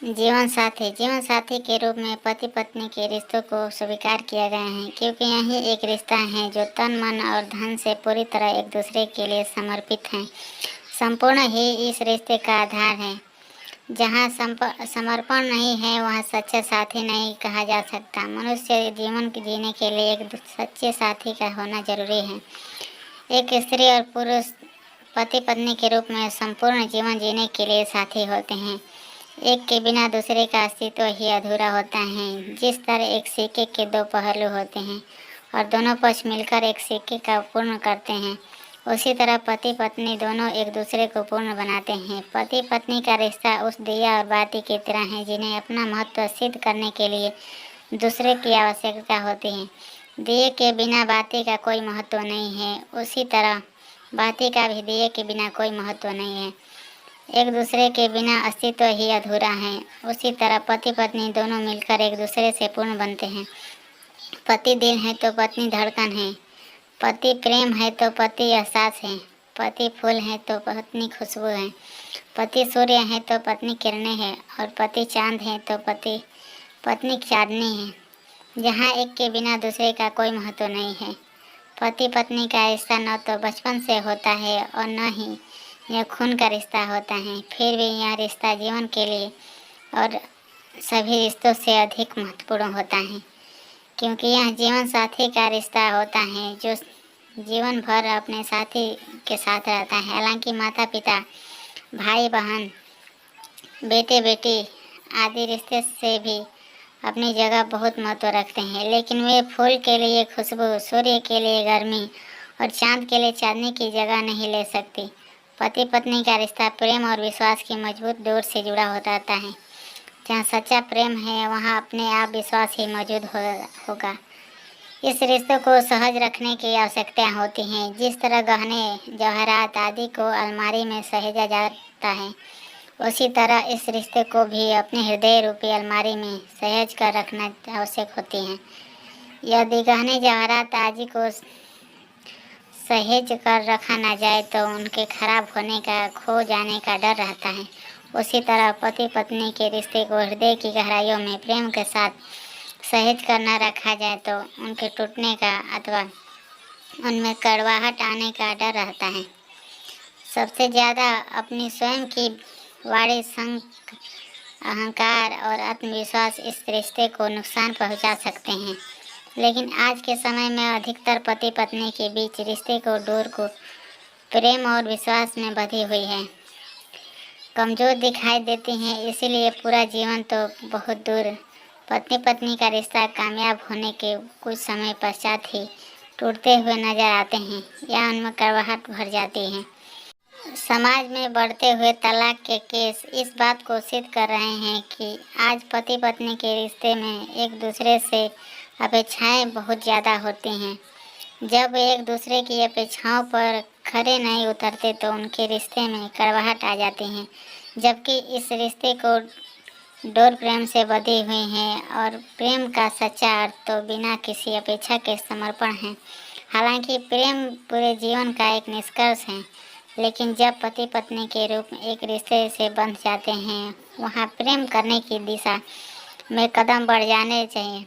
जीवन साथी के रूप में पति पत्नी के रिश्तों को स्वीकार किया गया है, क्योंकि यही एक रिश्ता है जो तन मन और धन से पूरी तरह एक दूसरे के लिए समर्पित है। संपूर्ण ही इस रिश्ते का आधार है। जहाँ समर्पण नहीं है वहाँ सच्चा साथी नहीं कहा जा सकता। मनुष्य जीवन जीने के लिए एक सच्चे साथी का होना जरूरी है। एक स्त्री और पुरुष पति पत्नी के रूप में संपूर्ण जीवन जीने के लिए साथी होते हैं। एक के बिना दूसरे का अस्तित्व ही अधूरा होता है। जिस तरह एक सिक्के के दो पहलू होते हैं और दोनों पक्ष मिलकर एक सिक्के का पूर्ण करते हैं, उसी तरह पति पत्नी दोनों एक दूसरे को पूर्ण बनाते हैं। पति पत्नी का रिश्ता उस दिया और बाती की तरह है जिन्हें अपना महत्व सिद्ध करने के लिए दूसरे की आवश्यकता होती है। दिए के बिना बाती का कोई महत्व नहीं है, उसी तरह बाती का भी दिए के बिना कोई महत्व नहीं है। एक दूसरे के बिना अस्तित्व ही अधूरा है। उसी तरह पति पत्नी दोनों मिलकर एक दूसरे से पूर्ण बनते हैं। पति दिल है तो पत्नी धड़कन है, पति प्रेम है तो पति एहसास है, पति फूल है तो पत्नी खुशबू है, पति सूर्य है तो पत्नी किरणें है और पति चांद है तो पत्नी चांदनी है। जहाँ एक के बिना दूसरे का कोई महत्व नहीं है। पति पत्नी का रिश्ता न तो बचपन से होता है और न ही यह खून का रिश्ता होता है। फिर भी यह रिश्ता जीवन के लिए और सभी रिश्तों से अधिक महत्वपूर्ण होता है, क्योंकि यह जीवन साथी का रिश्ता होता है जो जीवन भर अपने साथी के साथ रहता है। हालांकि माता पिता, भाई बहन, बेटे बेटी आदि रिश्ते से भी अपनी जगह बहुत महत्व रखते हैं, लेकिन वे फूल के लिए खुशबू, सूर्य के लिए गर्मी और चांद के लिए चांदनी की जगह नहीं ले सकती। पति पत्नी का रिश्ता प्रेम और विश्वास की मजबूत डोर से जुड़ा रहता है। जहाँ सच्चा प्रेम है वहाँ अपने आप विश्वास ही मौजूद होगा। इस रिश्ते को सहज रखने की आवश्यकता होती है। जिस तरह गहने जवाहरात आदि को अलमारी में सहेजा जाता है, उसी तरह इस रिश्ते को भी अपने हृदय रूपी अलमारी में सहेज कर रखना आवश्यक होती है। यदि गहने जवाहरात आदि को सहेज कर रखा ना जाए तो उनके खराब होने का, खो जाने का डर रहता है। उसी तरह पति पत्नी के रिश्ते को हृदय की गहराइयों में प्रेम के साथ सहेज कर न रखा जाए तो उनके टूटने का अथवा उनमें कड़वाहट आने का डर रहता है। सबसे ज़्यादा अपनी स्वयं की वाणी, संक, अहंकार और आत्मविश्वास इस रिश्ते को नुकसान पहुंचा सकते हैं। लेकिन आज के समय में अधिकतर पति पत्नी के बीच रिश्ते को डोर को प्रेम और विश्वास में बंधी हुई है, कमज़ोर दिखाई देती हैं। इसीलिए पूरा जीवन तो बहुत दूर, पत्नी पत्नी का रिश्ता कामयाब होने के कुछ समय पश्चात ही टूटते हुए नजर आते हैं या उनमें कड़वाहट भर जाती है। समाज में बढ़ते हुए तलाक के केस इस बात को सिद्ध कर रहे हैं कि आज पति पत्नी के रिश्ते में एक दूसरे से अपेक्षाएं बहुत ज़्यादा होती हैं। जब एक दूसरे की अपेक्षाओं पर खरे नहीं उतरते तो उनके रिश्ते में कड़वाहट आ जाती है, जबकि इस रिश्ते को डोर प्रेम से बंधी हुई है और प्रेम का सच्चा अर्थ तो बिना किसी अपेक्षा के समर्पण है। हालांकि प्रेम पूरे जीवन का एक निष्कर्ष है, लेकिन जब पति पत्नी के रूप में एक रिश्ते से बंध जाते हैं वहाँ प्रेम करने की दिशा में कदम बढ़ जाने चाहिए।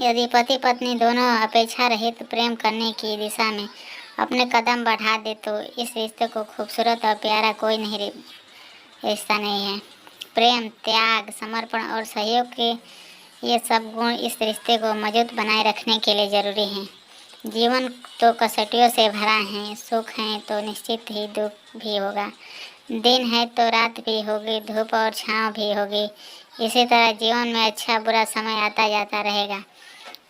यदि पति पत्नी दोनों अपेक्षा रहित प्रेम करने की दिशा में अपने कदम बढ़ा दे तो इस रिश्ते को खूबसूरत और प्यारा कोई नहीं रिश्ता नहीं है। प्रेम, त्याग, समर्पण और सहयोग के ये सब गुण इस रिश्ते को मजबूत बनाए रखने के लिए ज़रूरी हैं। जीवन तो कसौटियों से भरा है, सुख है तो निश्चित ही दुख भी होगा, दिन है तो रात भी होगी, धूप और छाँव भी होगी। इसी तरह जीवन में अच्छा बुरा समय आता जाता रहेगा।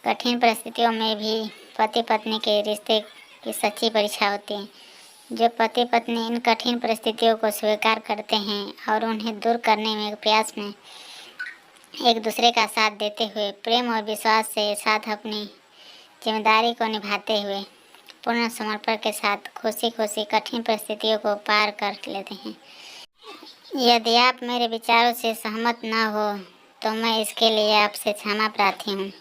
कठिन परिस्थितियों में भी पति पत्नी के रिश्ते की सच्ची परीक्षा होती है। जो पति पत्नी इन कठिन परिस्थितियों को स्वीकार करते हैं और उन्हें दूर करने में प्रयास में एक दूसरे का साथ देते हुए प्रेम और विश्वास से साथ अपनी जिम्मेदारी को निभाते हुए पूर्ण समर्पण के साथ खुशी खुशी कठिन परिस्थितियों को पार कर लेते हैं। यदि आप मेरे विचारों से सहमत न हो तो मैं इसके लिए आपसे क्षमा प्रार्थी हूँ।